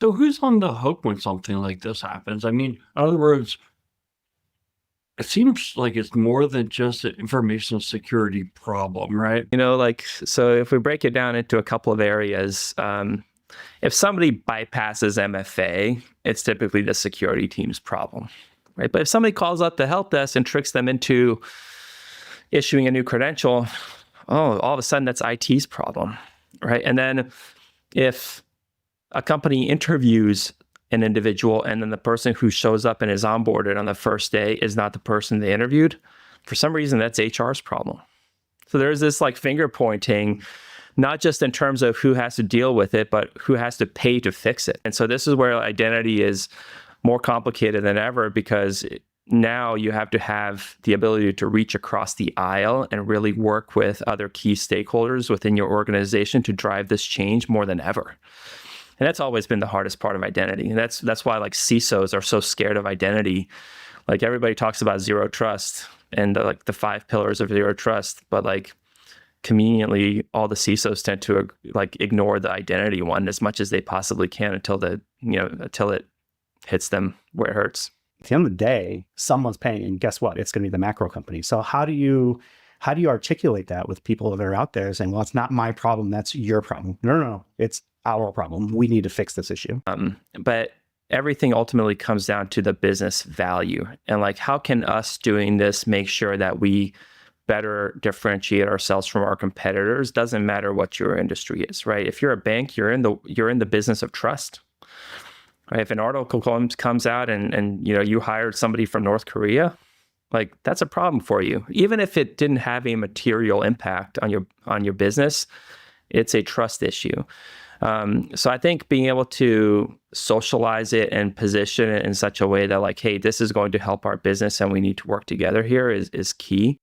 So who's on the hook when something like this happens? I mean, in other words, it seems like it's more than just an information security problem, right? So if we break it down into a couple of areas, if somebody bypasses MFA, it's typically the security team's problem, right? But if somebody calls up the help desk and tricks them into issuing a new credential, oh, all of a sudden that's IT's problem, right? And then if a company interviews an individual and then the person who shows up and is onboarded on the first day is not the person they interviewed, for some reason that's HR's problem. So there's this like finger pointing, not just in terms of who has to deal with it, but who has to pay to fix it. And so this is where identity is more complicated than ever, because now you have to have the ability to reach across the aisle and really work with other key stakeholders within your organization to drive this change more than ever. And that's always been the hardest part of identity. And that's why like CISOs are so scared of identity. Like everybody talks about zero trust and the 5 pillars of zero trust, but like conveniently all the CISOs tend to like ignore the identity one as much as they possibly can until it hits them where it hurts. At the end of the day, someone's paying, and guess what? It's going to be the macro company. So how do you articulate that with people that are out there saying, well, it's not my problem, that's your problem? No, it's our problem. We need to fix this issue. But everything ultimately comes down to the business value. And like, how can us doing this make sure that we better differentiate ourselves from our competitors? Doesn't matter what your industry is, right? If you're a bank, you're in the business of trust. Right? If an article comes out and you hired somebody from North Korea, like that's a problem for you. Even if it didn't have a material impact on your business, it's a trust issue. So I think being able to socialize it and position it in such a way that like, hey, this is going to help our business and we need to work together here is key.